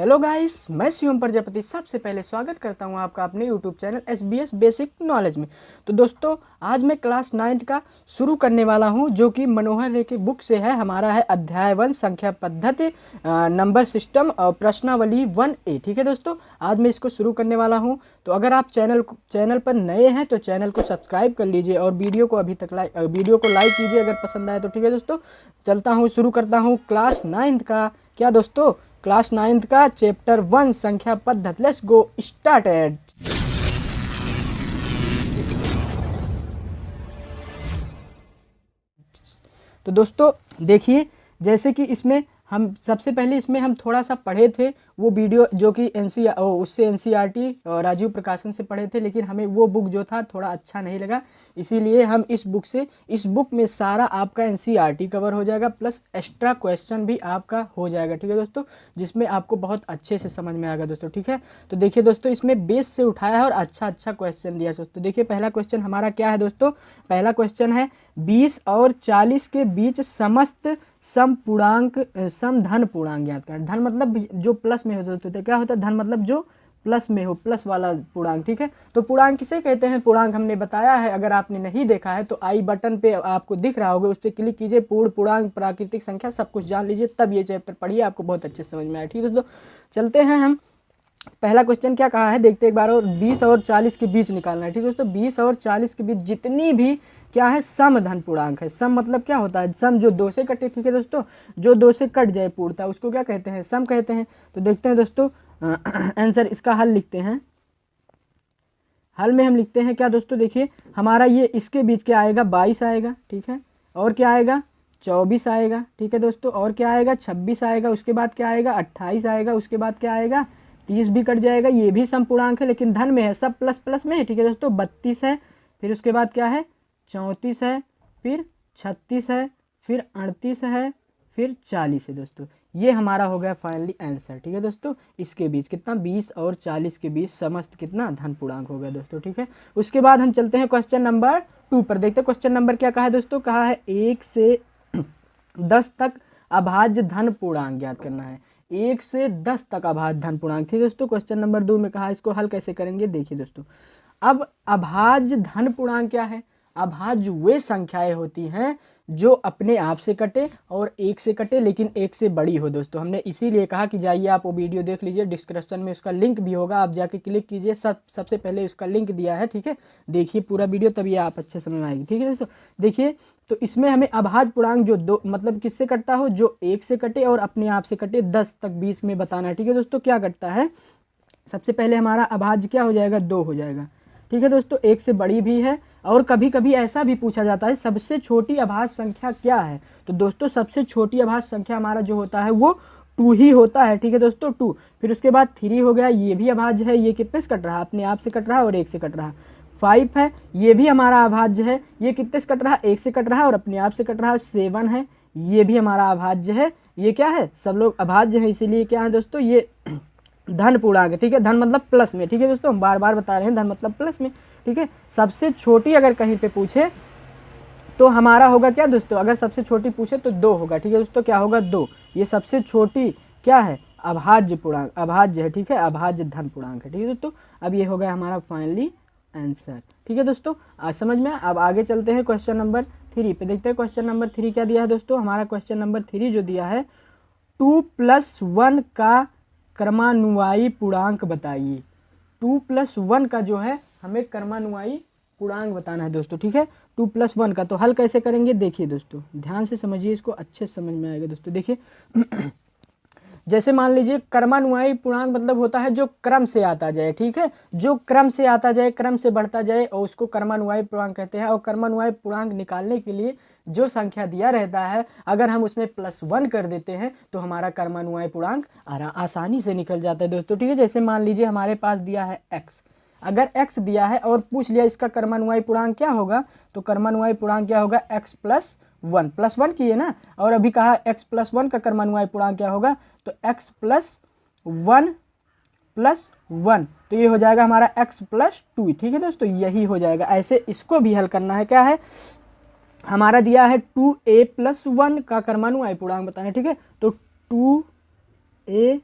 Hello guys, मैं शिवम प्रजापति सबसे पहले स्वागत करता हूं आपका अपने YouTube channel SBS basic knowledge में। तो दोस्तों, आज मैं क्लास 9 का शुरू करने वाला हूं, जो कि मनोहर रे की बुक से है। हमारा है अध्याय 1 संख्या पद्धति, नंबर सिस्टम और प्रश्नावली 1A। ठीक है दोस्तों, आज मैं इसको शुरू करने वाला हूं। तो अगर आप चैनल पर नए हैं तो चैनल को सब्सक्राइब कर लीजिए और वीडियो को लाइक कीजिए अगर पसंद आए तो। ठीक है दोस्तों, चलता हूँ, शुरू करता हूँ क्लास 9 का क्या दोस्तों, क्लास 9 का चैप्टर 1 संख्या पद्धति। Let's go started. तो दोस्तों देखिए, जैसे कि इसमें हम सबसे पहले हम थोड़ा सा पढ़े थे वो वीडियो, जो कि उससे NCERT और राजीव प्रकाशन से पढ़े थे, लेकिन हमें वो बुक जो था थोड़ा अच्छा नहीं लगा, इसीलिए हम इस बुक में सारा आपका NCERT कवर हो जाएगा, प्लस एक्स्ट्रा क्वेश्चन भी आपका हो जाएगा। ठीक है दोस्तों, जिसमें आपको बहुत अच्छे से समझ में आएगा दोस्तों। ठीक है, तो देखिए दोस्तों, इसमें बेस से उठाया है और अच्छा क्वेश्चन दिया है दोस्तों। देखिए पहला क्वेश्चन हमारा क्या है दोस्तों, पहला क्वेश्चन है 20 और 40 के बीच समस्त सम धन पूर्णांक ज्ञात करें। धन मतलब जो प्लस में हो दोस्तों, तो क्या होता है धन मतलब जो प्लस में हो, प्लस वाला पूर्णांक। ठीक है, तो पूर्णांक किसे कहते हैं, पूर्णांक हमने बताया है। अगर आपने नहीं देखा है तो आई बटन पे आपको दिख रहा होगा, उस पर क्लिक कीजिए, पूर्ण, पूर्णांक, प्राकृतिक संख्या, सब कुछ जान लीजिए, तब ये चैप्टर पढ़िए, आपको बहुत अच्छे समझ में आए। ठीक है दोस्तों, चलते हैं हम। पहला क्वेश्चन क्या कहा है देखते एक बार, और 20 और 40 के बीच निकालना है। ठीक है दोस्तों, 20 और 40 के बीच जितनी भी क्या है सम धन पूर्णांक है। सम मतलब क्या होता है, सम जो 2 से कटे। ठीक है दोस्तों, जो 2 से कट जाए पूर्णता, उसको क्या कहते हैं, सम कहते हैं। तो देखते हैं दोस्तों आंसर, इसका हल लिखते हैं। हल में हम लिखते हैं क्या दोस्तों, देखिए हमारा ये इसके बीच क्या आएगा, 22 आएगा। ठीक है, और क्या आएगा, 24 आएगा। ठीक है दोस्तों, और क्या आएगा, 26 आएगा। उसके बाद क्या आएगा, 28 आएगा। उसके बाद क्या आएगा, 30 भी कट जाएगा। ये भी सम पूर्णांक है लेकिन धन में है, सब प्लस प्लस में है। ठीक है दोस्तों, 32 है, फिर उसके बाद क्या है, 34 है, फिर 36 है, फिर 38 है, फिर 40 है दोस्तों। ये हमारा हो गया फाइनली आंसर। ठीक है दोस्तों, इसके बीच कितना, 20 और 40 के बीच समस्त कितना धन पूर्णांक हो गया दोस्तों। ठीक है, उसके बाद हम चलते हैं क्वेश्चन नंबर 2 पर। देखते हैं क्वेश्चन नंबर क्या कहा है दोस्तों, कहा है 1 से 10 तक अभाज्य धन पूर्णांक ज्ञात करना है। 1 से 10 तक अभाज्य धन पूर्णांक। ठीक है दोस्तों, क्वेश्चन नंबर 2 में कहा, इसको हल कैसे करेंगे देखिए दोस्तों। अब अभाज्य धन पूर्णांक क्या है, अभाज्य वे संख्याएं होती हैं जो अपने आप से कटे और 1 से कटे लेकिन 1 से बड़ी हो दोस्तों। हमने इसीलिए कहा कि जाइए आप वो वीडियो देख लीजिए, डिस्क्रिप्शन में उसका लिंक भी होगा, आप जाके क्लिक कीजिए, सबसे पहले उसका लिंक दिया है। ठीक है, देखिए पूरा वीडियो, तभी आप अच्छे समझ में आएगी। ठीक है दोस्तों, देखिए तो इसमें हमें अभाज्य पूर्णांक जो दो मतलब किससे कटता हो, जो 1 से कटे और अपने आप से कटे, 10 तक बीच में बताना है। ठीक है दोस्तों, क्या कटता है, सबसे पहले हमारा अभाज्य क्या हो जाएगा, 2 हो जाएगा। ठीक है दोस्तों, 1 से बड़ी भी है, और कभी कभी ऐसा भी पूछा जाता है सबसे छोटी अभाज्य संख्या क्या है। तो दोस्तों सबसे छोटी अभाज्य संख्या हमारा जो होता है वो 2 ही होता है। ठीक है दोस्तों, 2। फिर उसके बाद 3 हो गया, ये भी अभाज्य है, ये कितने से कट रहा है, अपने आप से कट रहा है और 1 से कट रहा है। 5 है, ये भी हमारा अभाज्य है, ये कितने से कट रहा है, 1 से कट रहा है और अपने आप से कट रहा है। 7 है, ये भी हमारा अभाज्य है, ये क्या है, सब लोग अभाज्य है, इसीलिए क्या है दोस्तों, ये धन पूर्णांक है। ठीक है, धन मतलब प्लस में। ठीक है दोस्तों, हम बार बार बता रहे हैं, धन मतलब प्लस में। ठीक है, सबसे छोटी अगर कहीं पे पूछे तो हमारा होगा क्या दोस्तों, अगर सबसे छोटी पूछे तो 2 होगा। ठीक है दोस्तों, क्या होगा, 2। ये सबसे छोटी क्या है, अभाज्य पूर्णांक, अभाज्य है। ठीक है, अभाज्य धन पूर्णांक है। ठीक है दोस्तों, अब ये हो गया हमारा फाइनली आंसर। ठीक है दोस्तों, आज समझ में। अब आगे चलते हैं क्वेश्चन नंबर 3 पे। देखते हैं क्वेश्चन नंबर 3 क्या दिया है दोस्तों। हमारा क्वेश्चन नंबर 3 जो दिया है, 2 + 1 का क्रमानुवायी पूर्णांक बताइए। 2 + 1 का जो है हमें क्रमानुवायी पूर्णांक बताना है दोस्तों। ठीक है, 2 + 1 का तो हल कैसे करेंगे देखिए दोस्तों, ध्यान से समझिए, इसको अच्छे से समझ में आएगा दोस्तों। देखिए जैसे मान लीजिए क्रमानुवायी पूर्णांक मतलब होता है जो क्रम से आता जाए। ठीक है, जो क्रम से आता जाए, क्रम से बढ़ता जाए, और उसको क्रमानुवायी पूर्णांक कहते हैं। और क्रमानुवायी पूर्णांक निकालने के लिए जो संख्या दिया रहता है, अगर हम उसमें +1 कर देते हैं तो हमारा क्रमानुवायी पूर्णांक आसानी से निकल जाता है दोस्तों। ठीक है, जैसे मान लीजिए हमारे पास दिया है x, अगर x दिया है और पूछ लिया इसका क्रमानुवायी पूर्णांक क्या होगा, तो क्रमानुवायी पूर्णांक क्या होगा, x + 1 +1 किए ना, और अभी कहा x + 1 का क्रमानुवायी पूर्णांक क्या होगा, तो x + 1 + 1, तो ये हो जाएगा हमारा x + 2। ठीक है दोस्तों, यही हो जाएगा। ऐसे इसको भी हल करना है, क्या है, हमारा दिया है 2a + 1 का क्रमानुवायी पूर्णांक बताना है। ठीक है, तो 2a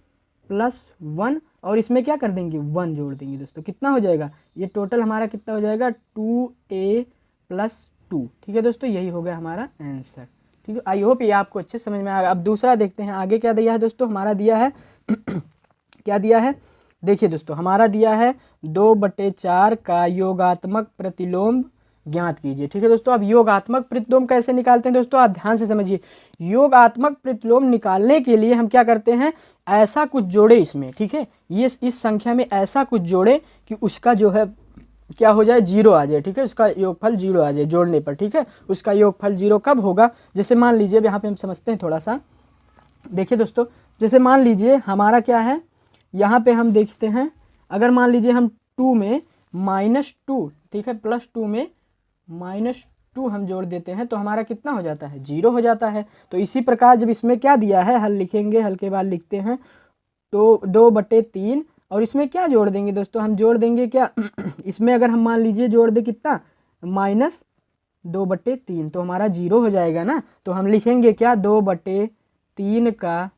प्लस 1 और इसमें क्या कर देंगे 1 जोड़ देंगे दोस्तों। कितना हो जाएगा ये टोटल हमारा कितना हो जाएगा 2a प्लस 2। ठीक है दोस्तों, यही हो गया हमारा आंसर। ठीक है, आई होप ये आपको अच्छे समझ में आएगा। अब दूसरा देखते हैं आगे क्या दिया है दोस्तों। हमारा दिया है क्या दिया है, देखिए दोस्तों हमारा दिया है 2/4 का योगात्मक प्रतिलोम ज्ञात कीजिए। ठीक है दोस्तों, अब योगात्मक प्रतिलोम कैसे निकालते हैं दोस्तों, आप ध्यान से समझिए। योगात्मक प्रतिलोम निकालने के लिए हम क्या करते हैं, ऐसा कुछ जोड़े इसमें। ठीक है, ये इस संख्या में ऐसा कुछ जोड़े कि उसका जो है क्या हो जाए 0 आ जाए। ठीक है, उसका योगफल 0 आ जाए जोड़ने पर। ठीक है, उसका योगफल 0 कब होगा, जैसे मान लीजिए यहाँ पे हम समझते हैं थोड़ा सा। देखिए दोस्तों, जैसे मान लीजिए हमारा क्या है, यहाँ पे हम देखते हैं, अगर मान लीजिए हम 2 में -2, ठीक है, +2 में -2 हम जोड़ देते हैं तो हमारा कितना हो जाता है 0 हो जाता है। तो इसी प्रकार जब इसमें क्या दिया है, हल लिखेंगे, हल के बाद लिखते हैं तो 2/3 और इसमें क्या जोड़ देंगे दोस्तों, हम जोड़ देंगे क्या इसमें अगर हम मान लीजिए जोड़ दे कितना -2/3 तो हमारा 0 हो जाएगा ना। तो हम लिखेंगे क्या 2/3 का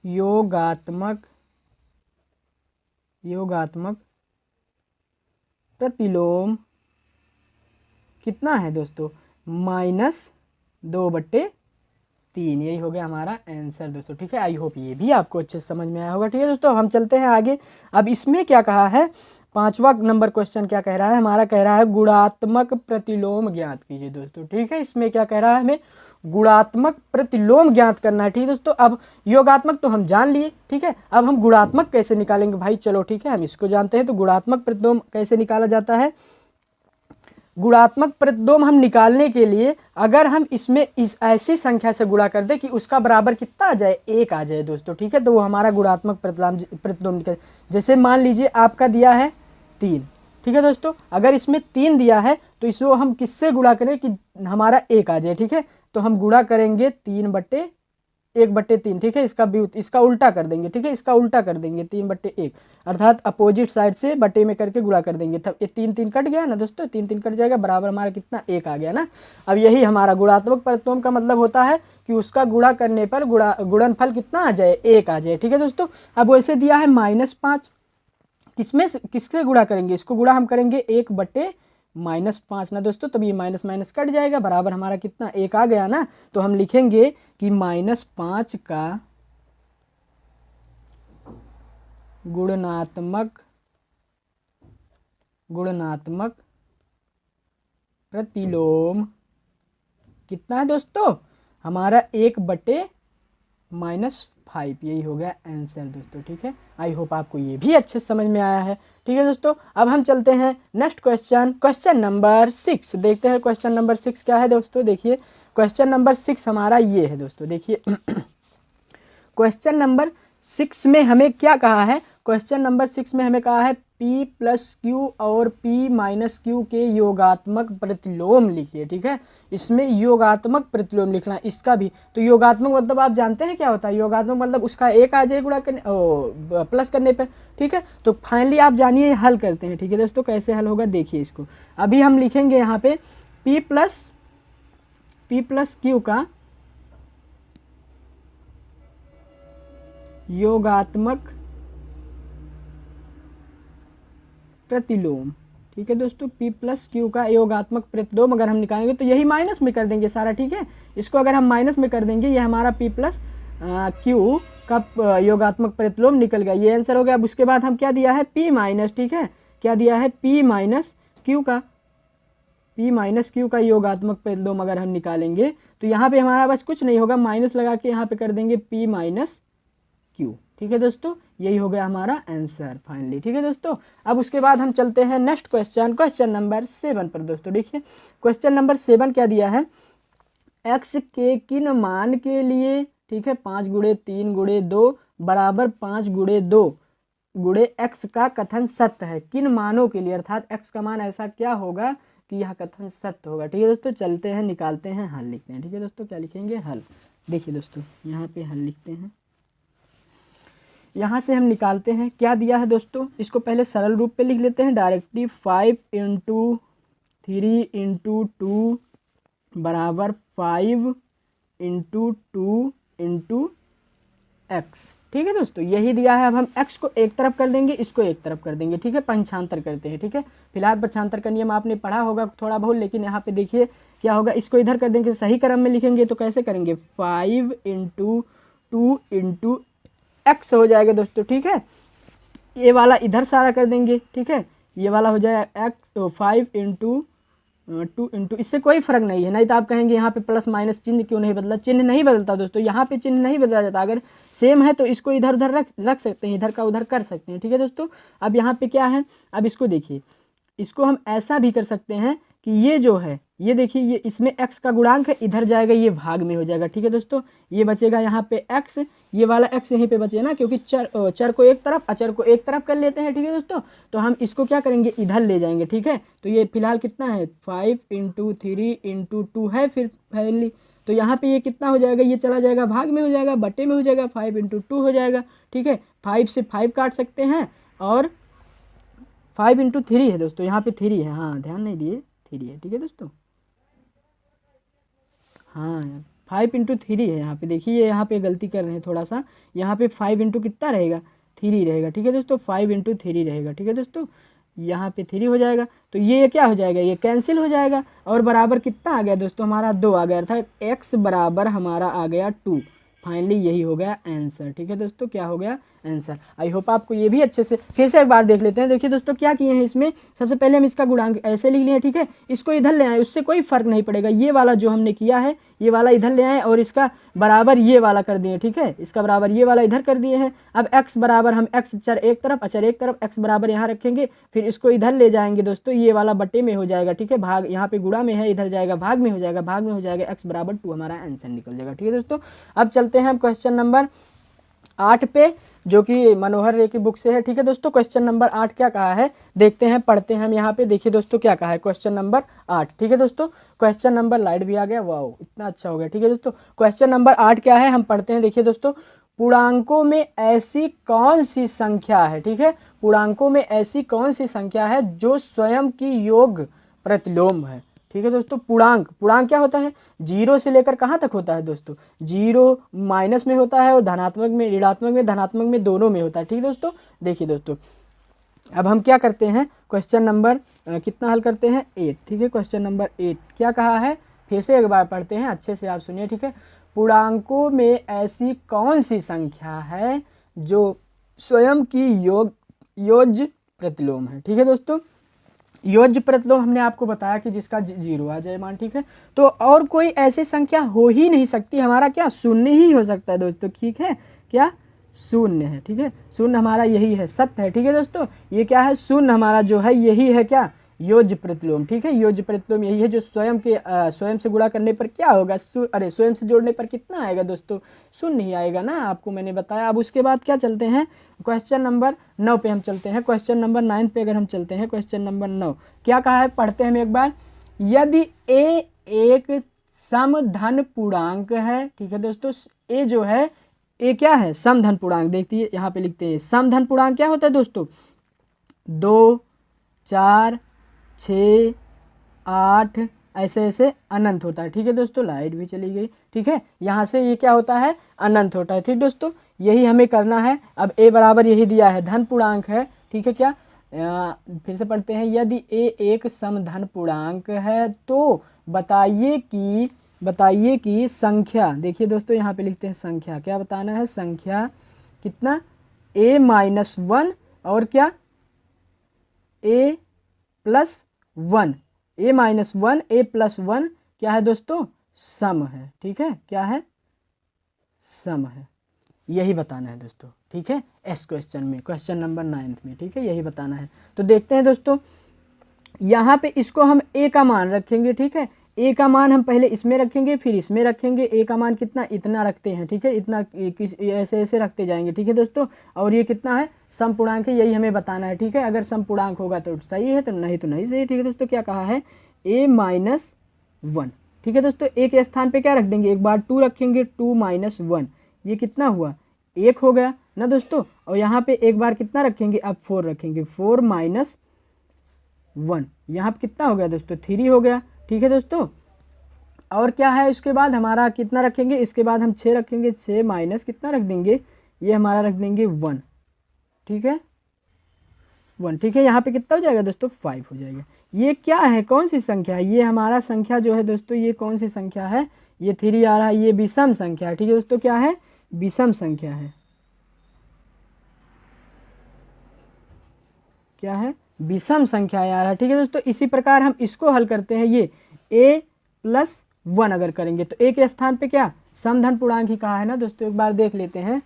योगात्मक प्रतिलोम कितना है दोस्तों -2/3। यही हो गया हमारा आंसर दोस्तों। ठीक है, आई होप ये भी आपको अच्छे से समझ में आया होगा। ठीक है दोस्तों, हम चलते हैं आगे। अब इसमें क्या कहा है, 5वां नंबर क्वेश्चन क्या कह रहा है, हमारा कह रहा है गुणात्मक प्रतिलोम ज्ञात कीजिए दोस्तों। ठीक है, इसमें क्या कह रहा है, हमें गुणात्मक प्रतिलोम ज्ञात करना है। ठीक है दोस्तों, अब योगात्मक तो हम जान लिए। ठीक है, अब हम गुणात्मक कैसे निकालेंगे भाई, चलो ठीक है हम इसको जानते हैं। तो गुणात्मक प्रतिलोम कैसे निकाला जाता है, गुणात्मक प्रतिलोम हम निकालने के लिए अगर हम इसमें इस ऐसी संख्या से गुणा कर दे कि उसका बराबर कितना आ जाए 1 आ जाए दोस्तों। ठीक है, तो वो हमारा गुणात्मक प्रतिलोम निकल। जैसे मान लीजिए आपका दिया है 3। ठीक है दोस्तों, अगर इसमें 3 दिया है तो इसको हम किससे गुणा करें कि हमारा 1 आ जाए। ठीक है, तो हम गुणा करेंगे 3/1/3। ठीक है, इसका उल्टा कर देंगे। ठीक है, इसका उल्टा कर देंगे 3/1 अर्थात अपोजिट साइड से बटे में करके गुणा कर देंगे। तब ये 3 कट गया ना दोस्तों, 3 कट जाएगा, बराबर हमारा कितना 1 आ गया ना। अब यही हमारा गुणात्मक प्रतिलोम का मतलब होता है कि उसका गुणा करने पर गुणनफल कितना आ जाए 1 आ जाए। ठीक है दोस्तों, अब वैसे दिया है -5, किससे गुणा करेंगे, इसको गुणा हम करेंगे 1/-5 ना दोस्तों, तब ये माइनस माइनस कट जाएगा, बराबर हमारा कितना 1 आ गया ना। तो हम लिखेंगे कि -5 का गुणात्मक प्रतिलोम कितना है दोस्तों, हमारा 1/-5। यही हो गया आंसर दोस्तों। ठीक है, आई होप आपको ये भी अच्छे समझ में आया है। ठीक है दोस्तों, अब हम चलते हैं नेक्स्ट क्वेश्चन नंबर 6 देखते हैं। क्वेश्चन नंबर 6 क्या है दोस्तों, देखिए क्वेश्चन नंबर 6 हमारा ये है दोस्तों। देखिए क्वेश्चन नंबर 6 में हमें क्या कहा है, क्वेश्चन नंबर 6 में हमें कहा है P + Q और P - Q के योगात्मक प्रतिलोम लिखिए। ठीक है, इसमें योगात्मक प्रतिलोम लिखना, इसका भी तो योगात्मक मतलब आप जानते हैं क्या होता है, योगात्मक मतलब उसका 1 आ जाए गुणा करने प्लस करने पर। ठीक है, तो फाइनली आप जानिए हल करते हैं। ठीक है दोस्तों, कैसे हल होगा देखिए इसको। अभी हम लिखेंगे यहाँ पे P + Q का योगात्मक प्रतिलोम। ठीक है दोस्तों, P + Q का योगात्मक प्रतिलोम अगर हम निकालेंगे तो यही माइनस में कर देंगे सारा। ठीक है, इसको अगर हम माइनस में कर देंगे, ये हमारा P + Q का योगात्मक प्रतिलोम निकल गया, ये आंसर हो गया। अब उसके बाद हम क्या दिया है P-। ठीक है, क्या दिया है P - Q का योगात्मक प्रतिलोम अगर हम निकालेंगे तो यहाँ पे हमारा बस कुछ नहीं होगा, माइनस लगा के यहाँ पे कर देंगे P - Q। ठीक है दोस्तों, यही हो गया हमारा आंसर फाइनली। ठीक है दोस्तों, अब उसके बाद हम चलते हैं नेक्स्ट क्वेश्चन नंबर 7 पर दोस्तों। देखिए क्वेश्चन नंबर 7 क्या दिया है, x के किन मान के लिए, ठीक है, 5 × 3 × 2 बराबर 5 × 2 × x का कथन सत्य है, किन मानों के लिए, अर्थात x का मान ऐसा क्या होगा कि यह कथन सत्य होगा। ठीक है दोस्तों, चलते हैं निकालते हैं, हल लिखते हैं। ठीक है दोस्तों, क्या लिखेंगे, हल। देखिए दोस्तों यहाँ पे हल लिखते हैं, यहाँ से हम निकालते हैं। क्या दिया है दोस्तों, इसको पहले सरल रूप पे लिख लेते हैं डायरेक्टली। 5 × 3 × 2 बराबर 5 × 2 × एक्स। ठीक है दोस्तों, यही दिया है। अब हम x को एक तरफ कर देंगे, इसको एक तरफ कर देंगे। ठीक है, पंचांतर करते हैं। ठीक है, फिलहाल पंचांतर का नियम आपने पढ़ा होगा थोड़ा बहुत, लेकिन यहाँ पे देखिए क्या होगा, इसको इधर कर देंगे, सही क्रम में लिखेंगे तो कैसे करेंगे, 5 × 2 × x हो जाएगा दोस्तों। ठीक है, ये वाला इधर सारा कर देंगे। ठीक है, ये वाला हो जाएगा x 5 × 2 × इससे कोई फर्क नहीं है। नहीं तो आप कहेंगे यहाँ पे प्लस माइनस चिन्ह क्यों नहीं बदला, चिन्ह नहीं बदलता दोस्तों, यहाँ पे चिन्ह नहीं बदला जाता। अगर सेम है तो इसको इधर उधर रख सकते हैं, इधर का उधर कर सकते हैं। ठीक है दोस्तों, अब यहाँ पे क्या है, अब इसको देखिए, इसको हम ऐसा भी कर सकते हैं कि ये जो है, ये देखिए, ये इसमें x का गुणांक है, इधर जाएगा, ये भाग में हो जाएगा। ठीक है दोस्तों, ये बचेगा यहाँ पे x, ये वाला x यहीं पे बचे ना, क्योंकि चर को एक तरफ, अचर को एक तरफ कर लेते हैं। ठीक है दोस्तों, तो हम इसको क्या करेंगे, इधर ले जाएंगे। ठीक है, तो ये फिलहाल कितना है, 5 × 3 × 2 है फिर फाइनली, तो यहाँ पे ये कितना हो जाएगा, ये चला जाएगा, भाग में हो जाएगा, बटे में हो जाएगा, 5 × 2 हो जाएगा। ठीक है, 5 से 5 काट सकते हैं, और 5 × 3 है दोस्तों, यहाँ पे 3 है, हाँ ध्यान नहीं दिए, 3 है। ठीक है दोस्तों, हाँ 5 × 3 है, यहाँ पे देखिए, यहाँ पे गलती कर रहे हैं थोड़ा सा, यहाँ पे 5 × कितना रहेगा, 3 रहेगा। ठीक है दोस्तों, 5 × 3 रहेगा। ठीक है दोस्तों, यहाँ पे 3 हो जाएगा, तो ये क्या हो जाएगा, ये कैंसिल हो जाएगा, और बराबर कितना आ गया दोस्तों, हमारा 2 आ गया, अर्थात x बराबर हमारा आ गया 2। फाइनली यही हो गया आंसर। ठीक है दोस्तों, क्या हो गया, आंसर। आई होप आपको ये भी अच्छे से फिर से एक बार देख लेते हैं। देखिए दोस्तों, क्या किए हैं इसमें, सबसे पहले हम इसका गुणांक ऐसे लिख लिए। ठीक है, इसको इधर ले आए, उससे कोई फर्क नहीं पड़ेगा, ये वाला जो हमने किया है, ये वाला इधर ले आए और इसका बराबर ये वाला कर दिए। ठीक है, इसका बराबर ये वाला इधर कर दिए हैं। अब x बराबर हम x चर एक तरफ, अचर एक तरफ, x बराबर यहाँ रखेंगे, फिर इसको इधर ले जाएंगे दोस्तों, ये वाला बटे में हो जाएगा। ठीक है, भाग यहाँ पे गुणा में है, इधर जाएगा, भाग में हो जाएगा, भाग में हो जाएगा, x बराबर 2 हमारा आंसर निकल जाएगा। ठीक है दोस्तों, अब चलते हैं हम क्वेश्चन नंबर 8 पे, जो कि मनोहर रे की बुक से है। ठीक है दोस्तों, क्वेश्चन नंबर 8 क्या कहा है, देखते हैं, पढ़ते हैं हम यहाँ पे। देखिए दोस्तों, क्या कहा है क्वेश्चन नंबर 8। ठीक है दोस्तों, क्वेश्चन नंबर, लाइट भी आ गया, वाह इतना अच्छा हो गया। ठीक है दोस्तों, क्वेश्चन नंबर 8 क्या है, हम पढ़ते हैं। देखिए दोस्तों, पूर्णांकों में ऐसी कौन सी संख्या है, ठीक है, पूर्णांकों में ऐसी कौन सी संख्या है जो स्वयं की योग प्रतिलोम है। ठीक है दोस्तों, पूर्णांक क्या होता है, 0 से लेकर कहाँ तक होता है दोस्तों, 0 माइनस में होता है, और धनात्मक में, ऋणात्मक में, धनात्मक में, दोनों में होता है। ठीक है दोस्तों, देखिए दोस्तों, अब हम क्या करते हैं, क्वेश्चन नंबर कितना हल करते हैं, 8। ठीक है, क्वेश्चन नंबर 8 क्या कहा है, फिर से एक बार पढ़ते हैं, अच्छे से आप सुनिए। ठीक है, पूर्णांकों में ऐसी कौन सी संख्या है जो स्वयं की योज्य प्रतिलोम है। ठीक है दोस्तों, योज्य प्रतिलोम हमने आपको बताया कि जिसका 0 आ जाए मान। ठीक है, तो और कोई ऐसी संख्या हो ही नहीं सकती, हमारा क्या शून्य ही हो सकता है दोस्तों। ठीक है, क्या शून्य है। ठीक है, शून्य हमारा यही है, सत्य है। ठीक है दोस्तों, ये क्या है, शून्य हमारा जो है यही है, क्या, योज्य प्रतिलोम। ठीक है, योज्य प्रतिलोम यही है जो स्वयं से गुणा करने पर क्या होगा, स्वयं से जोड़ने पर कितना आएगा दोस्तों, शून्य ही आएगा ना, आपको मैंने बताया। अब उसके बाद क्या चलते हैं, क्वेश्चन नंबर 9 पे हम चलते हैं। क्वेश्चन नंबर 9 पे अगर हम चलते हैं, क्वेश्चन नंबर 9 क्या कहा है, पढ़ते हैं हम एक बार। यदि a एक समधन पूर्णांक है, ठीक है दोस्तों, a जो है, a क्या है, समधन पूर्णांक। देखिए यहाँ पे लिखते हैं, समधन पूर्णांक क्या होता है दोस्तों, 2, 4, 6, 8 ऐसे ऐसे अनंत होता है। ठीक है दोस्तों, लाइट भी चली गई। ठीक है, यहाँ से ये क्या होता है, अनंत होता है। ठीक दोस्तों, यही हमें करना है। अब a बराबर यही दिया है, धन पूर्णांक है। ठीक है, क्या, फिर से पढ़ते हैं, यदि a एक समधन पूर्णांक है तो बताइए कि संख्या, देखिए दोस्तों यहाँ पे लिखते हैं संख्या, क्या बताना है, संख्या कितना, a-1 और क्या, a+1, a-1 a+1 क्या है दोस्तों, सम है। ठीक है, क्या है, सम है, यही बताना है दोस्तों। ठीक है, इस क्वेश्चन में, क्वेश्चन नंबर 9 में। ठीक है, यही बताना है। तो देखते हैं दोस्तों, यहाँ पे इसको हम a का मान रखेंगे। ठीक है, a का मान हम पहले इसमें रखेंगे, फिर इसमें रखेंगे। a का मान कितना, इतना रखते हैं। ठीक है, इतना ऐसे ऐसे रखते जाएंगे। ठीक है दोस्तों, और ये कितना है, समपूर्णांक है, यही हमें बताना है। ठीक है, अगर समपूर्णांक होगा तो सही है, तो नहीं सही। ठीक है दोस्तों, क्या कहा है, a-1। ठीक है दोस्तों, a के स्थान पे क्या रख देंगे, एक बार 2 रखेंगे, 2 - 1, ये कितना हुआ, 1 हो गया ना दोस्तों। और यहाँ पे एक बार कितना रखेंगे, अब 4 रखेंगे, 4 - 1, यहाँ पे कितना हो गया दोस्तों, 3 हो गया। ठीक है दोस्तों, और क्या है इसके बाद हमारा कितना रखेंगे, इसके बाद हम 6 रखेंगे, 6 माइनस कितना रख देंगे, ये हमारा रख देंगे 1, ठीक है 1, ठीक है। यहाँ पे कितना हो जाएगा दोस्तों 5 हो जाएगा। ये क्या है, कौन सी संख्या है, ये हमारा संख्या जो है दोस्तों, ये कौन सी संख्या है, ये 3 आ रहा है, ये विषम संख्या है, ठीक है दोस्तों, क्या है विषम संख्या है, क्या है विषम संख्या आ रहा है, ठीक है दोस्तों। इसी प्रकार हम इसको हल करते हैं, ये a+1 अगर करेंगे तो a के स्थान पे क्या समधन पूर्णांक ही कहा है ना दोस्तों, एक बार देख लेते हैं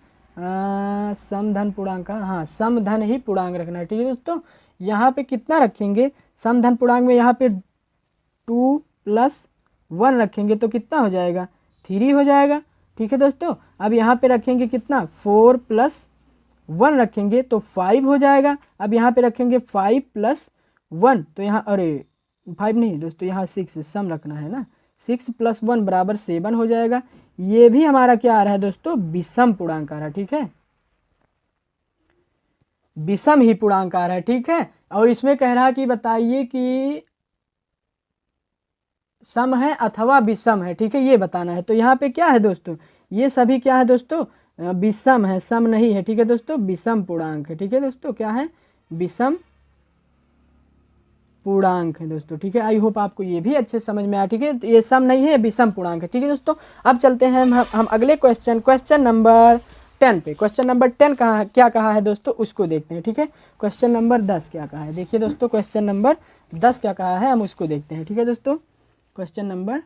समधन पूर्णांक का, हाँ समधन ही पूर्णांक रखना है, ठीक है दोस्तों। यहाँ पे कितना रखेंगे समधन पूर्णांक में, यहाँ पे 2+1 रखेंगे तो कितना हो जाएगा 3 हो जाएगा, ठीक है दोस्तों। अब यहाँ पे रखेंगे कितना 4+1 रखेंगे तो 5 हो जाएगा। अब यहाँ पे रखेंगे 5+1 तो यहाँ, अरे 5 नहीं दोस्तों, यहाँ 6 सम रखना है ना, 6+1 बराबर 7 हो जाएगा। ये भी हमारा क्या आ रहा है दोस्तों विषम पूर्णांक आ रहा है, ठीक है विषम ही पूर्णांक आ रहा है, ठीक है। और इसमें कह रहा है कि बताइए कि सम है अथवा विषम है, ठीक है ये बताना है। तो यहाँ पे क्या है दोस्तों, ये सभी क्या है दोस्तों विषम है, सम नहीं है, ठीक है दोस्तों विषम पूर्णांक है, ठीक है दोस्तों, क्या है विषम पूर्णांक है दोस्तों, ठीक है। आई होप आपको ये भी अच्छे समझ में आया, ठीक है। तो ये सम नहीं है, विषम पूर्णांक है, ठीक है दोस्तों। अब चलते हैं हम अगले क्वेश्चन नंबर 10 पे। क्वेश्चन नंबर 10 कहाँ क्या कहा है दोस्तों, उसको देखते हैं, ठीक है। क्वेश्चन नंबर 10 क्या कहा है, देखिए दोस्तों क्वेश्चन नंबर 10 क्या कहा है, हम उसको देखते हैं, ठीक है दोस्तों। क्वेश्चन नंबर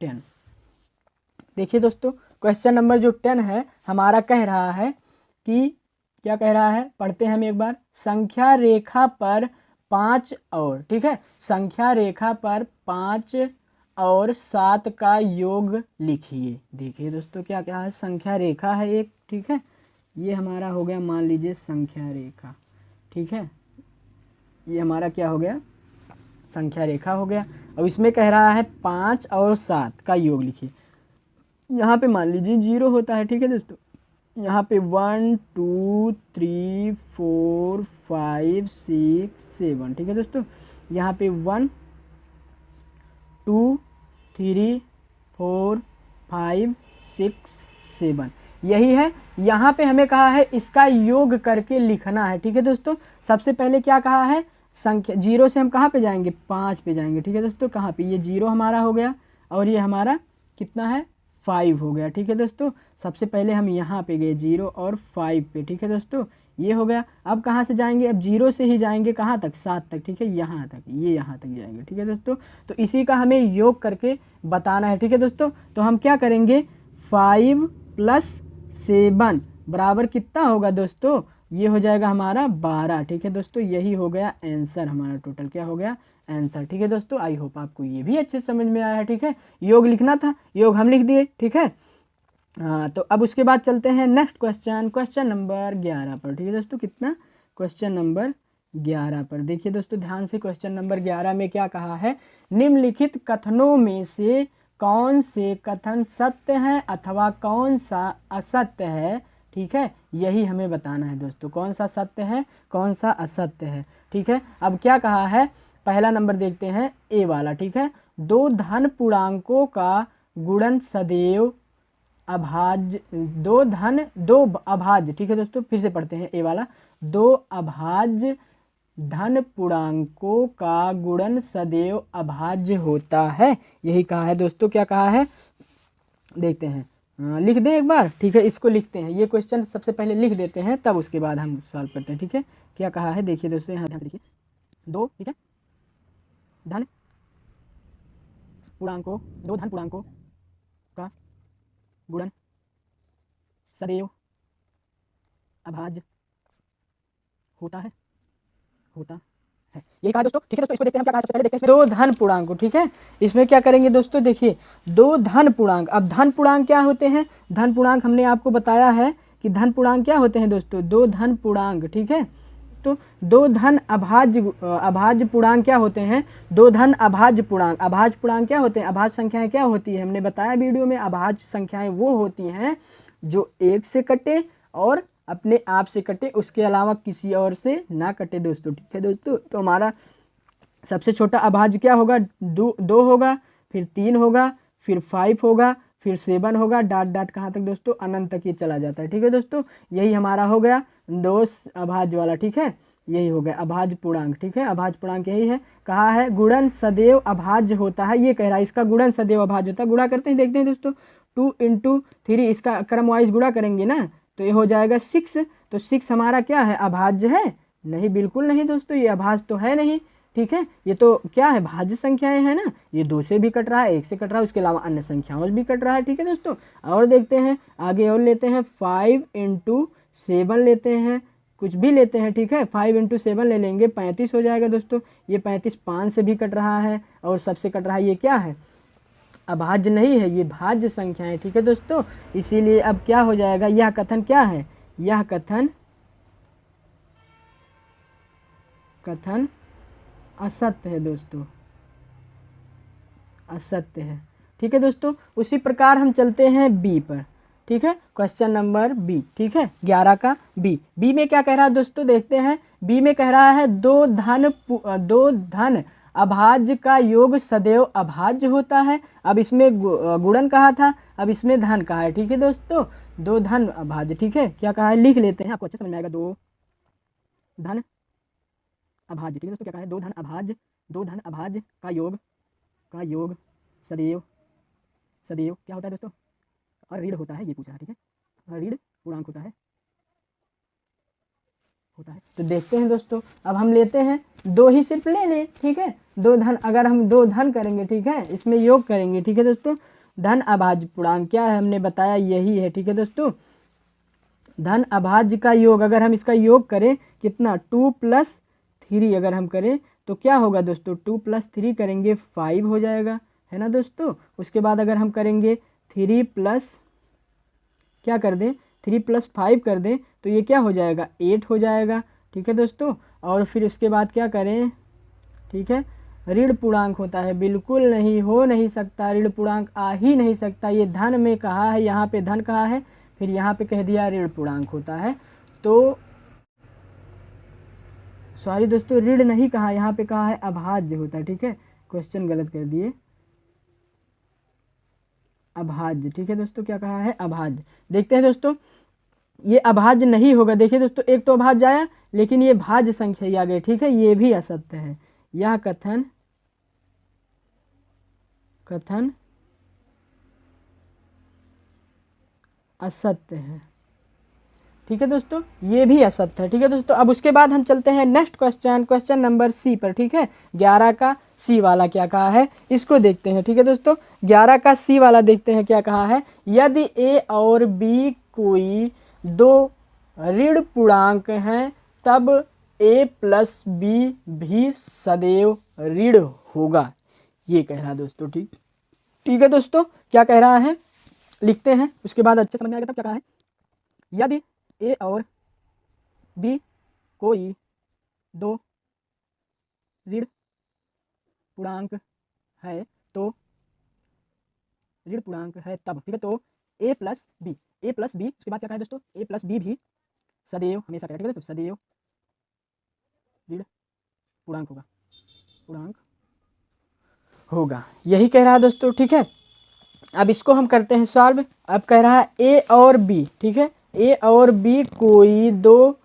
10 देखिए दोस्तों, क्वेश्चन नंबर जो 10 है हमारा कह रहा है कि क्या कह रहा है, पढ़ते हैं हम एक बार। संख्या रेखा पर 5 और, ठीक है, संख्या रेखा पर 5 और 7 का योग लिखिए। देखिए दोस्तों क्या क्या है, संख्या रेखा है एक, ठीक है, ये हमारा हो गया मान लीजिए संख्या रेखा, ठीक है, ये हमारा क्या हो गया संख्या रेखा हो गया। और इसमें कह रहा है 5 और 7 का योग लिखिए। यहाँ पे मान लीजिए 0 होता है, ठीक है दोस्तों, यहाँ पे 1 2 3 4 5 6 7, ठीक है दोस्तों। यहाँ पे 1 2 3 4 5 6 7 यही है। यहाँ पे हमें कहा है इसका योग करके लिखना है, ठीक है दोस्तों। सबसे पहले क्या कहा है, संख्या 0 से हम कहाँ पे जाएंगे 5 पे जाएंगे, ठीक है दोस्तों। कहाँ पे, ये 0 हमारा हो गया और ये हमारा कितना है 5 हो गया, ठीक है दोस्तों। सबसे पहले हम यहाँ पे गए 0 और 5 पे, ठीक है दोस्तों, ये हो गया। अब कहाँ से जाएंगे, अब 0 से ही जाएंगे कहाँ तक 7 तक, ठीक है, यहाँ तक, ये यहाँ तक जाएंगे, ठीक है दोस्तों। तो इसी का हमें योग करके बताना है, ठीक है दोस्तों। तो हम क्या करेंगे 5 + 7 बराबर कितना होगा दोस्तों, ये हो जाएगा हमारा 12, ठीक है दोस्तों। यही हो गया आंसर हमारा, टोटल क्या हो गया आंसर, ठीक है दोस्तों। आई होप आपको ये भी अच्छे समझ में आया है, ठीक है। योग लिखना था, योग हम लिख दिए, ठीक है। हाँ, तो अब उसके बाद चलते हैं नेक्स्ट क्वेश्चन नंबर 11 पर, ठीक है दोस्तों। कितना, क्वेश्चन नंबर 11 पर देखिए दोस्तों ध्यान से। क्वेश्चन नंबर 11 में क्या कहा है, निम्नलिखित कथनों में से कौन से कथन सत्य हैं अथवा कौन सा असत्य है, ठीक है, यही हमें बताना है दोस्तों, कौन सा सत्य है कौन सा असत्य है, ठीक है। अब क्या कहा है, पहला नंबर देखते हैं ए वाला, ठीक है। दो धन पूर्णांकों का गुणन सदैव अभाज्य, दो अभाज्य, ठीक है दोस्तों, फिर से पढ़ते हैं ए वाला। दो अभाज्य धन पूर्णांकों का गुणन सदैव अभाज्य होता है, यही कहा है दोस्तों। क्या कहा है देखते हैं, लिख दें एक बार, ठीक है, इसको लिखते हैं। ये क्वेश्चन सबसे पहले लिख देते हैं, तब उसके बाद हम सॉल्व करते हैं, ठीक है। क्या कहा है देखिए दोस्तों, यहाँ ध्यान देखिए, दो, ठीक है, धन पूर्णांकों, दो धन पूर्णांकों का गुणन सदैव अभाज्य होता है, यही कहा दोस्तों, ठीक है दोस्तों। इसको देखते हैं हम क्या कहा, सबसे पहले देखते हैं दो धन पूर्णांक, ठीक है। इसमें क्या करेंगे दोस्तों, देखिए दो धन पूर्णांक। अब धन पूर्णांक क्या होते हैं, धन पूर्णांक हमने आपको बताया है कि धन पूर्णांक क्या होते हैं दोस्तों, दो धन पूर्णांक, ठीक है। तो दो धन अभाज्य पूर्णांक क्या होते हैं, दो धन अभाज्य पूर्णांक। अभाज्य पूर्णांक क्या होते हैं, अभाज्य संख्याएं क्या होती है, हमने बताया वीडियो में, अभाज्य संख्याएं वो होती हैं जो एक से कटे और अपने आप से कटे, उसके अलावा किसी और से ना कटे दोस्तों, ठीक है दोस्तों। तो हमारा सबसे छोटा अभाज्य क्या होगा, दो होगा, फिर 3 होगा, फिर 5 होगा, फिर 7 होगा, डॉट डॉट कहाँ तक दोस्तों, अनंत तक ये चला जाता है। ठीक है दोस्तों, यही हमारा हो गया दोष अभाज्य वाला। ठीक है, यही हो गया अभाज्य पूर्णांक। ठीक है, अभाज्य पूर्णांक यही है। कहा है गुणन सदैव अभाज्य होता है, ये कह रहा है इसका गुणन सदैव अभाज्य होता है। गुणा करते हैं, देखते हैं दोस्तों, 2 × 3 इसका क्रम वाइज गुणा करेंगे ना, तो ये हो जाएगा 6। तो 6 हमारा क्या है, अभाज्य है? नहीं, बिल्कुल नहीं दोस्तों, ये अभाज्य तो है नहीं। ठीक है, ये तो क्या है, भाज्य संख्याएं हैं ना, ये 2 से भी कट रहा है, 1 से कट रहा है, उसके अलावा अन्य संख्याओं से भी कट रहा है। ठीक है दोस्तों, और देखते हैं आगे, और लेते हैं 5 × 7 लेते हैं, कुछ भी लेते हैं। ठीक है, 5 × 7 ले लेंगे, 35 हो जाएगा दोस्तों। ये 35 5 से भी कट रहा है और सबसे कट रहा है, ये क्या है, अभाज्य नहीं है, ये भाज्य संख्या है। ठीक है दोस्तों, इसीलिए अब क्या हो जाएगा, यह कथन क्या है, यह कथन असत्य है दोस्तों, असत्य है। ठीक है दोस्तों, उसी प्रकार हम चलते हैं बी पर। ठीक है, क्वेश्चन नंबर बी। ठीक है, 11 का बी में क्या कह रहा है दोस्तों, देखते हैं। बी में कह रहा है दो धन अभाज्य का योग सदैव अभाज्य होता है। अब इसमें गुणन कहा था, अब इसमें धन कहा है। ठीक है दोस्तों, 2 धन अभाज्य। ठीक है, क्या कहा है, लिख लेते हैं, आपको अच्छे समझ में आएगा। 2 धन अभाज्य। ठीक है दोस्तों, क्या कहा है, 2 धन अभाज्य का योग सदैव क्या होता है दोस्तों, ऋण होता है, ये पूछा है। ठीक है, ऋण पूर्णांक होता है। तो देखते हैं दोस्तों, अब हम लेते हैं 2 ही सिर्फ ले लें। ठीक है, 2 धन, अगर हम 2 धन करेंगे, ठीक है, इसमें योग करेंगे। ठीक है दोस्तों, धन अभाज्य पूर्णांक क्या है, हमने बताया यही है। ठीक है दोस्तों, धन अभाज्य का योग, अगर हम इसका योग करें कितना, 2 + 3 अगर हम करें तो क्या होगा दोस्तों, 2 + 3 करेंगे 5 हो जाएगा, है ना दोस्तों। उसके बाद अगर हम करेंगे 3 प्लस क्या कर दें, 3 + 5 कर दें तो ये क्या हो जाएगा, 8 हो जाएगा। ठीक है दोस्तों, और फिर उसके बाद क्या करें, ठीक है, ऋण पूर्णांक होता है, बिल्कुल नहीं, हो नहीं सकता, ऋण पूर्णांक आ ही नहीं सकता। ये धन में कहा है, यहाँ पे धन कहा है, फिर यहाँ पे कह दिया ऋण पूर्णांक होता है। तो सॉरी दोस्तों, ऋण नहीं कहा, यहाँ पे कहा है अभाज्य होता है। ठीक है, क्वेश्चन गलत कर दिए, अभाज्य। ठीक है दोस्तों, क्या कहा है, अभाज्य। देखते हैं दोस्तों, ये अभाज्य नहीं होगा। देखिए दोस्तों, एक तो अभाज्य आया, लेकिन ये भाज्य संख्या ही आ गई। ठीक है, ये भी असत्य है, यह कथन असत्य है। ठीक है दोस्तों, ये भी असत्य है। ठीक है दोस्तों, अब उसके बाद हम चलते हैं नेक्स्ट क्वेश्चन नंबर सी पर। ठीक है, 11 का सी वाला क्या कहा है, इसको देखते हैं। ठीक है दोस्तों, 11 का सी वाला देखते हैं क्या कहा है। यदि ए और बी कोई 2 ऋण पूर्णांक हैं, तब a + b भी सदैव ऋण होगा, ये कह रहा है दोस्तों। ठीक है दोस्तों, क्या कह रहा है, लिखते हैं, उसके बाद अच्छे समझ में आएगा। तब क्या कहा है, यदि ए और बी कोई 2 ऋण पूर्णांक है, तो ऋण पूर्णांक है तब, ठीक है, तो a + b, उसके बाद क्या कहा है दोस्तों, a + b भी सदैव, हमेशा करेगा। ठीक है दोस्तों, सदैव ऋण पूर्णांक होगा, यही कह रहा है दोस्तों। ठीक है, अब इसको हम करते हैं सॉल्व। अब कह रहा है ए और बी, ठीक है, ए और बी कोई 2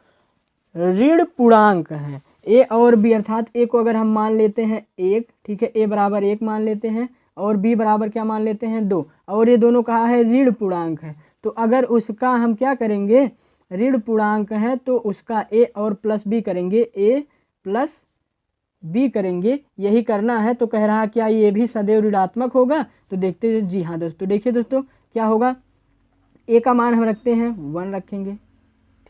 ऋण पूर्णांक हैं। ए और बी अर्थात ए को अगर हम मान लेते हैं 1, ठीक है, ए बराबर 1 मान लेते हैं, और बी बराबर क्या मान लेते हैं 2, और ये दोनों कहा है ऋण पूर्णांक है। तो अगर उसका हम क्या करेंगे, ऋण पूर्णांक है तो उसका ए और प्लस बी करेंगे, ए प्लस बी करेंगे, यही करना है। तो कह रहा क्या ये भी सदैव ऋणात्मक होगा, तो देखते हैं। जी हाँ दोस्तों, देखिए दोस्तों क्या होगा, ए का मान हम रखते हैं 1 रखेंगे,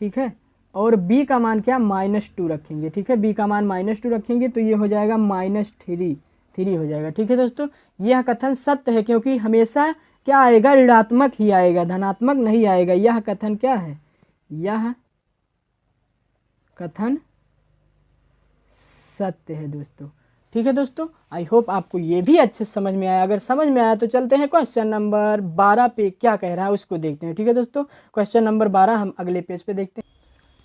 ठीक है, और बी का मान क्या, -2 रखेंगे। ठीक है, बी का मान -2 रखेंगे तो ये हो जाएगा -3 हो जाएगा। ठीक है दोस्तों, यह कथन सत्य है, क्योंकि हमेशा क्या आएगा, ऋणात्मक ही आएगा, धनात्मक नहीं आएगा। यह कथन क्या है, यह कथन सत्य है दोस्तों। ठीक है दोस्तों, आई होप आपको ये भी अच्छे समझ में आया। अगर समझ में आया तो चलते हैं क्वेश्चन नंबर 12 पे, क्या कह रहा है उसको देखते हैं। ठीक है दोस्तों, क्वेश्चन नंबर 12 हम अगले पेज पे देखते हैं।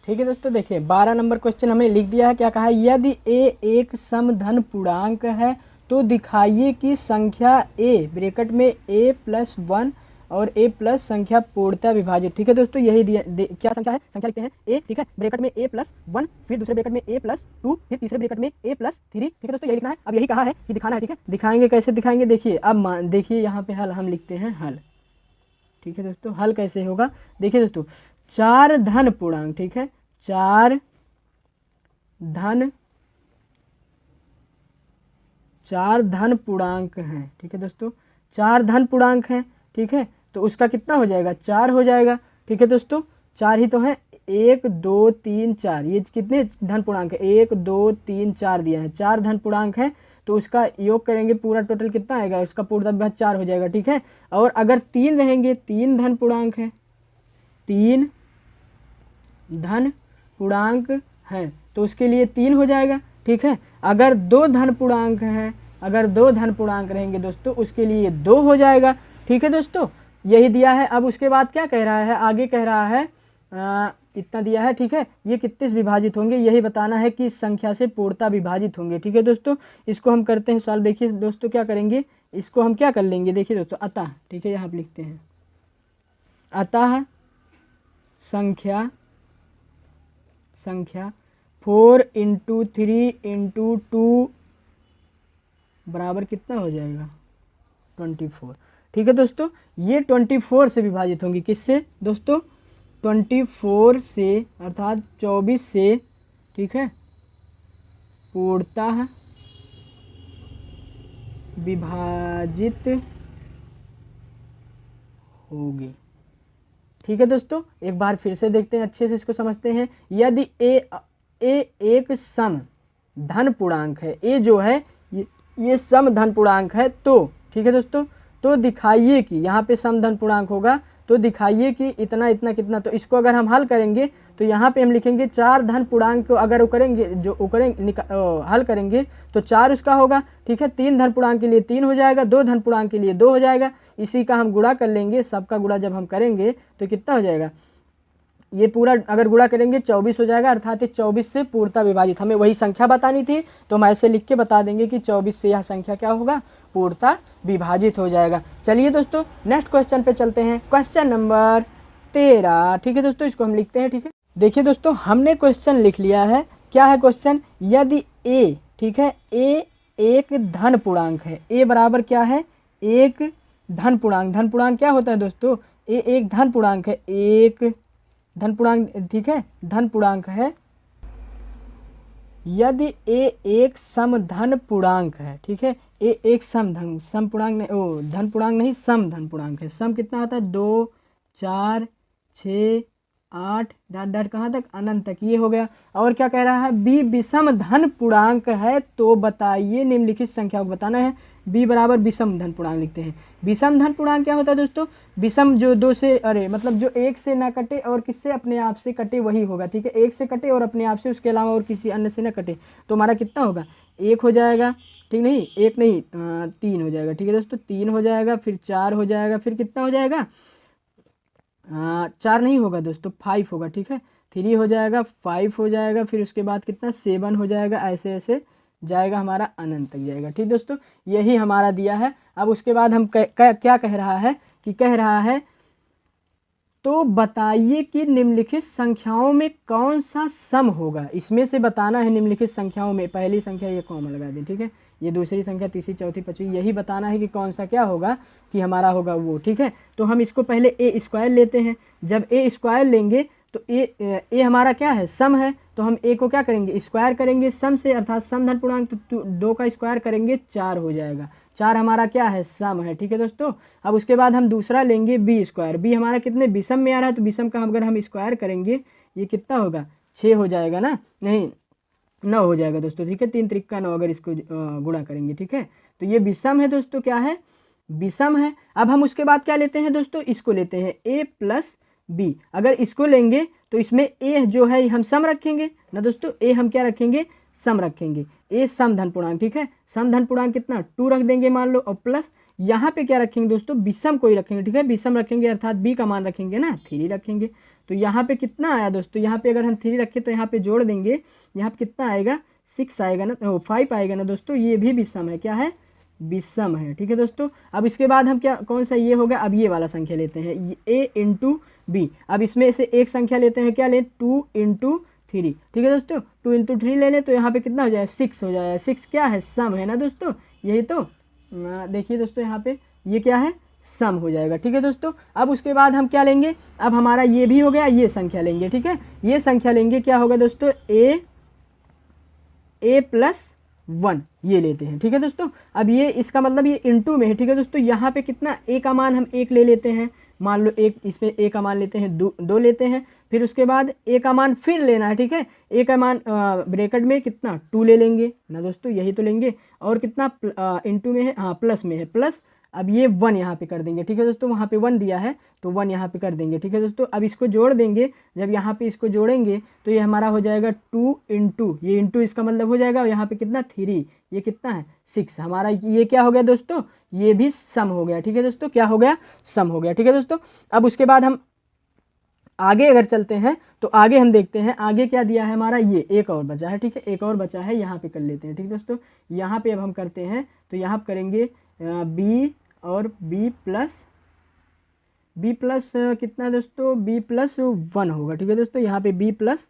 ठीक है दोस्तों, देखिए 12 नंबर क्वेश्चन हमें लिख दिया है, क्या कहा है, यदि ए एक समधन पूर्णांक है तो दिखाइए कि संख्या a ब्रैकेट में a प्लस 1 और a प्लस संख्या पूर्णतः विभाजित। ठीक है दोस्तों, यही क्या संख्या है, संख्या लिखते हैं a। ठीक है, ब्रैकेट में a प्लस 1, फिर दूसरे ब्रैकेट में a प्लस 2, फिर तीसरे ब्रैकेट में a प्लस 3। ठीक है दोस्तों, यही लिखना है। अब यही कहा है कि दिखाना है। ठीक है, दिखाएंगे, कैसे दिखाएंगे देखिए। अब देखिए यहाँ पे हल हम लिखते हैं हल। ठीक है दोस्तों, हल कैसे होगा देखिए दोस्तों, 4 धन पूर्णांक। ठीक है, 4 धन पूर्णांक हैं। ठीक है दोस्तों, 4 धन पूर्णांक हैं। ठीक है, तो उसका कितना हो जाएगा, 4 हो जाएगा। ठीक है दोस्तों, 4 ही तो हैं, 1 2 3 4। ये कितने धन पूर्णांक है, 1 2 3 4 दिया है, 4 धन पूर्णांक है। तो उसका योग करेंगे, पूरा टोटल कितना आएगा, उसका पूर्णतः विभाज्य 4 हो जाएगा। ठीक है, और अगर 3 रहेंगे, 3 धन पूर्णांक है, 3 धन पूर्णांक है, तो उसके लिए 3 हो जाएगा। ठीक है, अगर 2 धन पूर्णांक हैं, अगर 2 धन पूर्णांक रहेंगे दोस्तों, उसके लिए 2 हो जाएगा। ठीक है दोस्तों, यही दिया है। अब उसके बाद क्या कह रहा है, आगे कह रहा है इतना दिया है। ठीक है, ये कितने से विभाजित होंगे, यही बताना है कि इस संख्या से पूर्णतः विभाजित होंगे। ठीक है दोस्तों, इसको हम करते हैं सॉल्व। देखिए दोस्तों क्या करेंगे, इसको हम क्या कर लेंगे, देखिए दोस्तों, अतः। ठीक है, यहाँ पे लिखते हैं अतः संख्या 4 × 3 × 2 बराबर कितना हो जाएगा, 24। ठीक है दोस्तों, ये 24 से विभाजित होंगी। किससे दोस्तों, 24 से, अर्थात 24 से। ठीक है, पूर्णतः विभाजित होगी। ठीक है दोस्तों, एक बार फिर से देखते हैं, अच्छे से इसको समझते हैं। यदि a एक सम धन पूर्णांक है, a जो है ये सम धन पूर्णांक है, तो ठीक है दोस्तों, तो दिखाइए कि यहाँ पे सम धन पूर्णांक होगा, तो दिखाइए कि इतना इतना कितना। तो इसको अगर हम हल करेंगे तो यहाँ पे हम लिखेंगे 4 धन पूर्णांक को अगर हल करेंगे तो 4 उसका होगा। ठीक है, 3 धन पूर्णांक के लिए 3 हो जाएगा, 2 धन पूर्णांक के लिए 2 हो जाएगा। इसी का हम गुणा कर लेंगे, सबका गुणा जब हम करेंगे तो कितना हो जाएगा, ये पूरा अगर गुणा करेंगे 24 हो जाएगा, अर्थात 24 से पूर्णतः विभाजित। हमें वही संख्या बतानी थी, तो हम ऐसे लिख के बता देंगे कि 24 से यह संख्या क्या होगा, पूर्णतः विभाजित हो जाएगा। चलिए दोस्तों, नेक्स्ट क्वेश्चन पे चलते हैं, क्वेश्चन नंबर 13। ठीक है दोस्तों, इसको हम लिखते हैं। ठीक है, देखिए दोस्तों, हमने क्वेश्चन लिख लिया है। क्या है क्वेश्चन, यदि a, ठीक है, a एक धन पूर्णांक है, a बराबर क्या है, एक धन पूर्णांक। धन पूर्णांक क्या होता है दोस्तों, a एक धन पूर्णांक है, एक धन पूर्णांक। ठीक है, धन पूर्णांक है। यदि a एक सम धन पूर्णांक है, ठीक है, a एक सम पूर्णांक नहीं, धन पूर्णांक नहीं, सम धन पूर्णांक है। सम कितना आता है, 2 4 6 8 डॉट डॉट कहाँ तक, अनंत तक, ये हो गया। और क्या कह रहा है, b विषम धन पूर्णांक है, तो बताइए निम्नलिखित संख्या को बताना है। b बराबर विषम धन पूर्णांक लिखते हैं। विषम धन पूर्णांक क्या होता है दोस्तों, विषम जो 2 से, मतलब जो 1 से ना कटे और किससे, अपने आप से कटे, वही होगा। ठीक है, 1 से कटे और अपने आप से, उसके अलावा और किसी अन्य से ना कटे, तो हमारा कितना होगा, 1 हो जाएगा। ठीक नहीं, 1 नहीं 3 हो जाएगा। ठीक है दोस्तों, 3 हो जाएगा, फिर 4 हो जाएगा, फिर कितना हो जाएगा, 4 नहीं होगा दोस्तों, 5 होगा। ठीक है, 3 हो जाएगा, 5 हो जाएगा, फिर उसके बाद कितना, 7 हो जाएगा, ऐसे ऐसे जाएगा, हमारा अनंत तक जाएगा। ठीक दोस्तों, यही हमारा दिया है। अब उसके बाद हम क्या कह रहा है, कि कह रहा है तो बताइए कि निम्नलिखित संख्याओं में कौन सा सम होगा। इसमें से बताना है निम्नलिखित संख्याओं में, पहली संख्या ये कॉमन लगा दें। ठीक है, ये दूसरी संख्या, तीसरी, चौथी, पांचवी, यही बताना है कि कौन सा क्या होगा, कि हमारा होगा वो। ठीक है, तो हम इसको पहले a स्क्वायर लेते हैं। जब a स्क्वायर लेंगे तो a हमारा क्या है, सम है, तो हम a को क्या करेंगे, स्क्वायर करेंगे सम से, अर्थात सम धन पूर्णांक, तो 2 का स्क्वायर करेंगे 4 हो जाएगा। 4 हमारा क्या है, सम है। ठीक है दोस्तों, अब उसके बाद हम दूसरा लेंगे b स्क्वायर। b हमारा कितने, विषम में आ रहा है, तो विषम का अगर हम स्क्वायर करेंगे, ये कितना होगा, 6 हो जाएगा ना, नहीं 9 हो जाएगा दोस्तों। ठीक है, 3 त्रिक का 9 अगर इसको गुणा करेंगे। ठीक है, तो ये विषम है दोस्तों, क्या है, विषम है। अब हम उसके बाद क्या लेते हैं दोस्तों, इसको लेते हैं a प्लस b। अगर इसको लेंगे तो इसमें a जो है हम सम रखेंगे ना दोस्तों, a हम क्या रखेंगे, सम रखेंगे। a सम धन पूर्णांक। ठीक है, सम धन पूर्णांक कितना, 2 रख देंगे मान लो, और प्लस यहाँ पे क्या रखेंगे दोस्तों, विषम को ही रखेंगे। ठीक है, विषम रखेंगे, अर्थात b का मान रखेंगे ना, 3 रखेंगे। तो यहाँ पे कितना आया दोस्तों, यहाँ पे अगर हम 3 रखें तो यहाँ पे जोड़ देंगे, यहाँ पे कितना आएगा, 6 आएगा ना, 5 आएगा ना दोस्तों, ये भी विषम है। क्या है? विषम है। ठीक है दोस्तों। अब इसके बाद हम क्या, कौन सा ये होगा, अब ये वाला संख्या लेते हैं, a इंटू बी। अब इसमें से एक संख्या लेते हैं, क्या लें, 2 इंटू 3। ठीक है दोस्तों, 2 इंटू 3 ले लें तो यहाँ पे कितना हो जाएगा, 6 हो जाएगा। 6 क्या है, सम है ना दोस्तों, यही तो देखिए दोस्तों यहाँ पे ये क्या है, सम हो जाएगा। ठीक है दोस्तों। अब उसके बाद हम क्या लेंगे, अब हमारा ये भी हो गया, ये संख्या लेंगे। ठीक है, ये संख्या लेंगे, क्या होगा दोस्तों, a प्लस 1 ये लेते हैं। ठीक है दोस्तों। अब ये इसका मतलब ये इंटू में है। ठीक है दोस्तों, यहाँ पे कितना, a का मान हम 1 ले लेते हैं, मान लो एक, इसमें a का मान लेते हैं 2 लेते हैं, फिर उसके बाद a का मान फिर लेना है। ठीक है, a का मान ब्रैकेट में कितना 2 ले लेंगे ना दोस्तों, यही तो लेंगे, और कितना इंटू में है, हाँ प्लस में है, प्लस अब ये 1 यहाँ पे कर देंगे। ठीक है दोस्तों, वहाँ पे 1 दिया है तो 1 यहाँ पे कर देंगे। ठीक है दोस्तों। अब इसको जोड़ देंगे, जब यहाँ पे इसको जोड़ेंगे तो ये हमारा हो जाएगा 2 इंटू, ये इंटू इसका मतलब हो जाएगा, और यहाँ पे कितना 3, ये कितना है 6, हमारा ये क्या हो गया दोस्तों, ये भी सम हो गया। ठीक है दोस्तों, क्या हो गया, सम हो गया। ठीक है दोस्तों। अब उसके बाद हम आगे अगर चलते हैं तो आगे हम देखते हैं, आगे क्या दिया है हमारा, ये एक और बचा है। ठीक है, एक और बचा है, यहाँ पे कर लेते हैं। ठीक है दोस्तों, यहाँ पे अब हम करते हैं तो यहाँ पे करेंगे b और b प्लस कितना दोस्तों, b प्लस 1 होगा। ठीक है दोस्तों, यहाँ पे b प्लस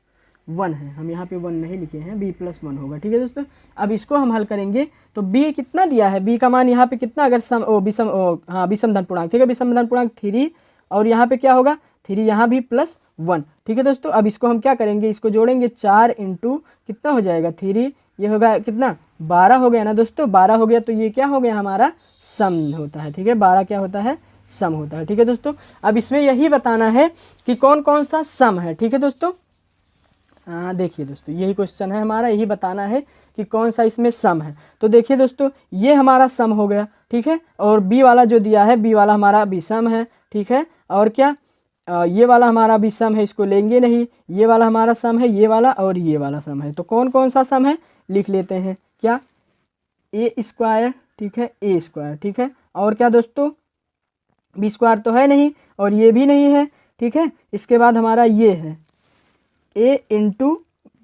1 है, हम यहाँ पे 1 नहीं लिखे हैं, b प्लस 1 होगा। ठीक है दोस्तों। अब इसको हम हल करेंगे तो b कितना दिया है, b का मान यहाँ पे कितना, अगर विषम धन पूर्णांक। ठीक है, विषम धन पूर्णांक 3, और यहाँ पे क्या होगा 3, यहाँ भी प्लस 1। ठीक है दोस्तों। अब इसको हम क्या करेंगे, इसको जोड़ेंगे, 4 इंटू कितना हो जाएगा 3, ये होगा कितना 12 हो गया ना दोस्तों, 12 हो गया तो ये क्या हो गया हमारा सम होता है। ठीक है, 12 क्या होता है, सम होता है। ठीक है दोस्तों। अब इसमें यही बताना है कि कौन कौन सा सम है। ठीक है दोस्तों, देखिए दोस्तों यही क्वेश्चन है हमारा, यही बताना है कि कौन सा इसमें सम है। तो देखिए दोस्तों, ये हमारा सम हो गया। ठीक है, और बी वाला जो दिया है, बी वाला हमारा विषम है। ठीक है, और क्या ये वाला हमारा भी सम है, इसको लेंगे नहीं, ये वाला हमारा सम है, ये वाला और ये वाला सम है। तो कौन कौन सा सम है लिख लेते हैं, क्या ए स्क्वायर। ठीक है, ए स्क्वायर। ठीक है, और क्या दोस्तों, बी स्क्वायर तो है नहीं, और ये भी नहीं है। ठीक है, इसके बाद हमारा ये है ए इंटू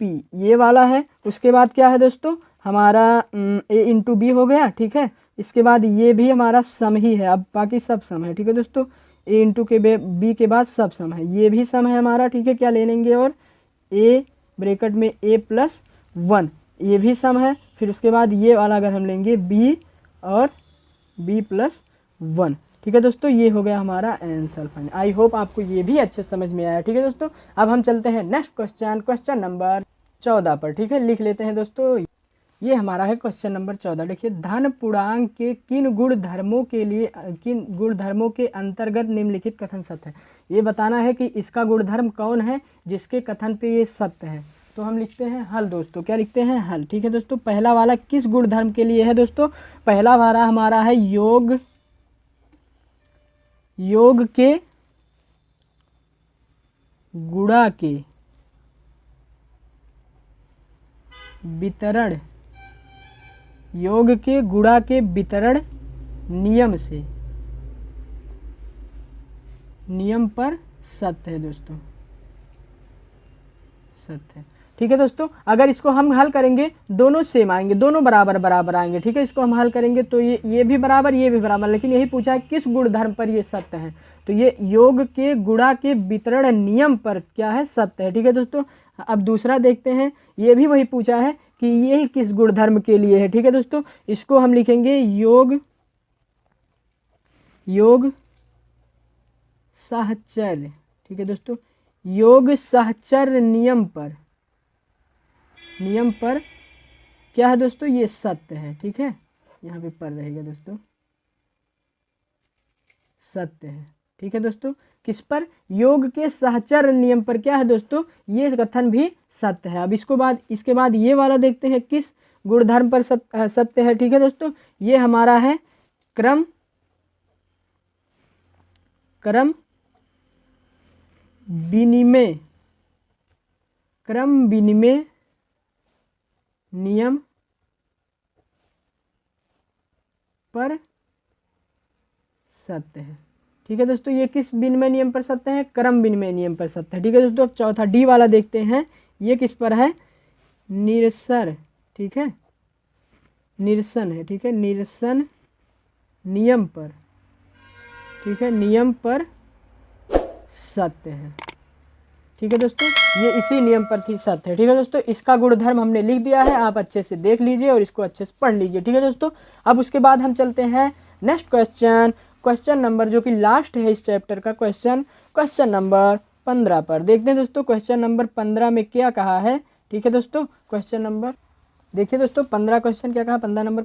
बी, ये वाला है। उसके बाद क्या है दोस्तों, हमारा ए इंटू बी हो गया। ठीक है, इसके बाद ये भी हमारा सम ही है, अब बाकी सब सम है। ठीक है दोस्तों, ए इंटू के बी के बाद सब सम है, ये भी सम है हमारा। ठीक है, क्या ले लेंगे, और ए ब्रैकेट में ए प्लस 1, ये भी सम है। फिर उसके बाद ये वाला अगर हम लेंगे बी और बी प्लस 1। ठीक है दोस्तों, ये हो गया हमारा आंसर फाइनल। आई होप आपको ये भी अच्छे समझ में आया। ठीक है दोस्तों, अब हम चलते हैं नेक्स्ट क्वेश्चन, क्वेश्चन नंबर 14 पर। ठीक है, लिख लेते हैं दोस्तों, ये हमारा है क्वेश्चन नंबर 14। देखिए, धन पूर्णांक के किन गुणधर्मों के अंतर्गत निम्नलिखित कथन सत्य है। ये बताना है कि इसका गुणधर्म कौन है जिसके कथन पे ये सत्य है। तो हम लिखते हैं हल दोस्तों, क्या लिखते हैं, हल। ठीक है दोस्तों, पहला वाला किस गुणधर्म के लिए है दोस्तों, पहला वाला हमारा है योग के गुणा के वितरण, योग के गुणा के वितरण नियम पर सत्य है दोस्तों, सत्य है। ठीक है दोस्तों, अगर इसको हम हल करेंगे दोनों सेम आएंगे, दोनों बराबर आएंगे। ठीक है, इसको हम हल करेंगे तो ये भी बराबर, ये भी बराबर, लेकिन यही पूछा है किस गुणधर्म पर ये सत्य है, तो ये योग के गुणा के वितरण नियम पर क्या है, सत्य है। ठीक है दोस्तों, अब दूसरा देखते हैं, ये भी वही पूछा है कि ये किस गुणधर्म के लिए है। ठीक है दोस्तों, इसको हम लिखेंगे योग साहचर्य। ठीक है दोस्तों, योग साहचर्य नियम पर क्या है दोस्तों, ये सत्य है। ठीक है, यहाँ पे पर रहेगा दोस्तों, सत्य है। ठीक है दोस्तों, किस पर, योग के साहचर्य नियम पर क्या है दोस्तों, ये कथन भी सत्य है। अब इसके बाद ये वाला देखते हैं किस गुणधर्म पर सत्य है। ठीक है दोस्तों, ये हमारा है क्रम विनिमय नियम पर सत्य है। ठीक है दोस्तों, ये किस विनिमय नियम पर सत्य है, क्रम विनिमय नियम पर सत्य है। ठीक है दोस्तों, अब चौथा डी वाला देखते हैं, ये किस पर है, निरसर ठीक है, निरसन है, ठीक है, निरसन नियम पर, ठीक है, नियम पर सत्य है। ठीक है दोस्तों, ये इसी नियम पर थी सत्य है। ठीक है दोस्तों, इसका गुणधर्म हमने लिख दिया है, आप अच्छे से देख लीजिए और इसको अच्छे से पढ़ लीजिए। ठीक है दोस्तों, अब उसके बाद हम चलते हैं नेक्स्ट क्वेश्चन, क्वेश्चन नंबर जो कि लास्ट है इस चैप्टर का क्वेश्चन नंबर 15 पर। देखते हैं दोस्तों क्वेश्चन नंबर 15 में क्या कहा है। ठीक है दोस्तों, क्वेश्चन नंबर देखिए दोस्तों 15 क्वेश्चन क्या कहा, 15 नंबर